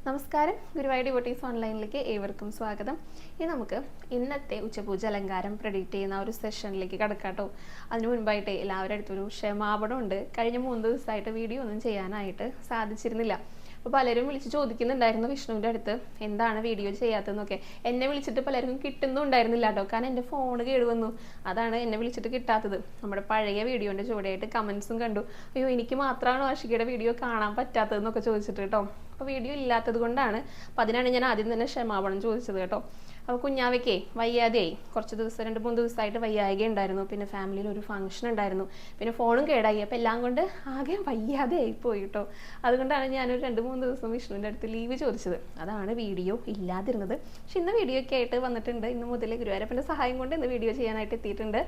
നമസ്കാരം, ഗുരുവായൂർ ഡിവോട്ടീസ് ഓൺലൈനിലേക്ക് ഏവർക്കും സ്വാഗതം. ഇനി നമുക്ക് ഇന്നത്തെ ഉച്ചപൂജ അലങ്കാരം പ്രെഡിക്റ്റ് ചെയ്യുന്ന ഒരു സെഷനിലേക്ക് കടക്കാട്ടോ. അതിനു മുൻപായിട്ട് എല്ലാവരുടെ അടുത്തൊരു ക്ഷമാപണം ഉണ്ട്. കഴിഞ്ഞ 3 ദിവസമായിട്ട് വീഡിയോ ഒന്നും ചെയ്യാനായിട്ട് സാധിച്ചിരുന്നില്ല. അപ്പോൾ പലരും വിളിച്ച് ചോദിക്കുന്നുണ്ടായിരുന്നു വിഷ്ണുവിൻ്റെ അടുത്ത് എന്താണ് വീഡിയോ ചെയ്യാത്തതെന്നൊക്കെ. എന്നെ വിളിച്ചിട്ട് പലർക്കും കിട്ടുന്നുണ്ടായിരുന്നില്ല കേട്ടോ, കാരണം എൻ്റെ ഫോൺ കേടുവന്നു. അതാണ് എന്നെ വിളിച്ചിട്ട് കിട്ടാത്തത്. നമ്മുടെ പഴയ വീഡിയോൻ്റെ ചുവടെയായിട്ട് കമൻസും കണ്ടു, അയ്യോ എനിക്ക് മാത്രമാണോ ആഷികയുടെ വീഡിയോ കാണാൻ പറ്റാത്തതെന്നൊക്കെ ചോദിച്ചിട്ട് കേട്ടോ. അപ്പോൾ വീഡിയോ ഇല്ലാത്തത് കൊണ്ടാണ്. അപ്പോൾ അതിനാണ് ഞാൻ ആദ്യം തന്നെ ക്ഷമാപണം ചോദിച്ചത് കേട്ടോ. അപ്പോൾ കുഞ്ഞാവയ്ക്കേ വയ്യാതെയായി, കുറച്ച് ദിവസം 2-3 ദിവസമായിട്ട് വയ്യായ്ക ഉണ്ടായിരുന്നു. പിന്നെ ഫാമിലിയിൽ ഒരു ഫംഗ്ഷൻ ഉണ്ടായിരുന്നു, പിന്നെ ഫോണും കേടായി. അപ്പോൾ എല്ലാം കൊണ്ട് ആകെ വയ്യാതെയായി പോയി കേട്ടോ. അതുകൊണ്ടാണ് ഞാനൊരു 2-3 ദിവസം വിഷ്ണുവിൻ്റെ അടുത്ത് ലീവ് ചോദിച്ചത്. അതാണ് വീഡിയോ ഇല്ലാതിരുന്നത്. പക്ഷെ ഇന്ന് വീഡിയോ ഒക്കെ ആയിട്ട് വന്നിട്ടുണ്ട്. ഇന്ന് മുതൽ ഗുരുവായൂരപ്പൻ്റെ സഹായം കൊണ്ട് ഇന്ന് വീഡിയോ ചെയ്യാനായിട്ട് എത്തിയിട്ടുണ്ട്.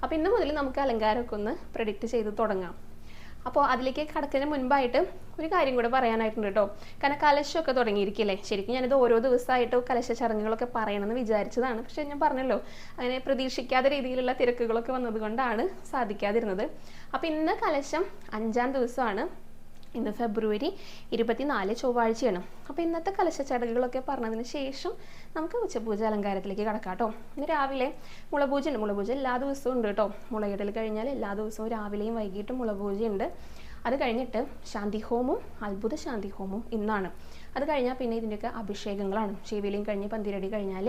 അപ്പോൾ ഇന്ന് മുതൽ നമുക്ക് അലങ്കാരമൊക്കെ ഒന്ന് പ്രെഡിക്റ്റ് ചെയ്ത് തുടങ്ങാം. അപ്പോൾ അതിലേക്ക് കടക്കുന്നതിന് മുൻപായിട്ട് ഒരു കാര്യം കൂടെ പറയാനായിട്ടുണ്ട് കേട്ടോ. കാരണം കലശമൊക്കെ തുടങ്ങിയിരിക്കില്ലേ. ശരിക്കും ഞാനിത് ഓരോ ദിവസമായിട്ട് കലശ ചടങ്ങുകളൊക്കെ പറയണമെന്ന് വിചാരിച്ചതാണ്. പക്ഷെ ഞാൻ പറഞ്ഞല്ലോ, അങ്ങനെ പ്രതീക്ഷിക്കാത്ത രീതിയിലുള്ള തിരക്കുകളൊക്കെ വന്നതുകൊണ്ടാണ് സാധിക്കാതിരുന്നത്. അപ്പോൾ ഇന്ന് കലശം 5-ാം ദിവസമാണ്. ഇന്ന് ഫെബ്രുവരി 24 ചൊവ്വാഴ്ചയാണ്. അപ്പോൾ ഇന്നത്തെ കലശ ചടങ്ങുകളൊക്കെ പറഞ്ഞതിന് ശേഷം നമുക്ക് ഉച്ചപൂജ അലങ്കാരത്തിലേക്ക് കടക്കാം കേട്ടോ. ഇന്ന് രാവിലെ മുളപൂജ ഉണ്ട്. മുളപൂജ എല്ലാ ദിവസവും ഉണ്ട് കേട്ടോ. മുളയിടൽ കഴിഞ്ഞാൽ എല്ലാ ദിവസവും രാവിലെയും വൈകിട്ടും മുളപൂജയുണ്ട്. അത് കഴിഞ്ഞിട്ട് ശാന്തിഹോമവും അത്ഭുത ശാന്തിഹോമവും ഇന്നാണ്. അത് കഴിഞ്ഞാൽ പിന്നെ ഇതിൻ്റെയൊക്കെ അഭിഷേകങ്ങളാണ്. ശിവലിംഗം കഴിഞ്ഞ് പന്തിരടി കഴിഞ്ഞാൽ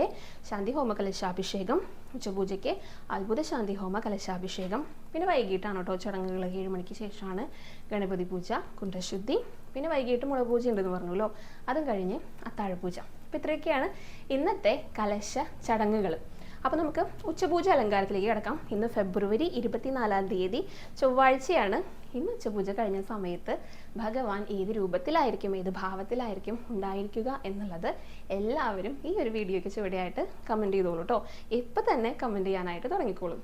ശാന്തിഹോമ കലശാഭിഷേകം, ഉച്ചപൂജയ്ക്ക് അത്ഭുത ശാന്തിഹോമ കലശാഭിഷേകം. പിന്നെ വൈകിട്ടാണ് കേട്ടോ ചടങ്ങുകൾ. 7 മണിക്ക് ശേഷമാണ് ഗണപതി പൂജ, കുണ്ഠശുദ്ധി, പിന്നെ വൈകിട്ട് മുളപൂജ ഉണ്ടെന്ന് പറഞ്ഞല്ലോ. അതും കഴിഞ്ഞ് അത്താഴപൂജ. അപ്പോൾ ഇത്രയൊക്കെയാണ് ഇന്നത്തെ കലശ ചടങ്ങുകൾ. അപ്പോൾ നമുക്ക് ഉച്ചപൂജ അലങ്കാരത്തിലേക്ക് കിടക്കാം. ഇന്ന് ഫെബ്രുവരി 24-ാം തീയതി ചൊവ്വാഴ്ചയാണ്. ഇന്ന് ഉച്ചപൂജ കഴിഞ്ഞ സമയത്ത് ഭഗവാൻ ഏത് രൂപത്തിലായിരിക്കും, ഏത് ഭാവത്തിലായിരിക്കും ഉണ്ടായിരിക്കുക എന്നുള്ളത് എല്ലാവരും ഈ ഒരു വീഡിയോയ്ക്ക് ചുവടെയായിട്ട് കമൻറ്റ് ചെയ്തോളൂ കേട്ടോ. ഇപ്പം തന്നെ കമൻറ്റ് ചെയ്യാനായിട്ട് തുടങ്ങിക്കോളും.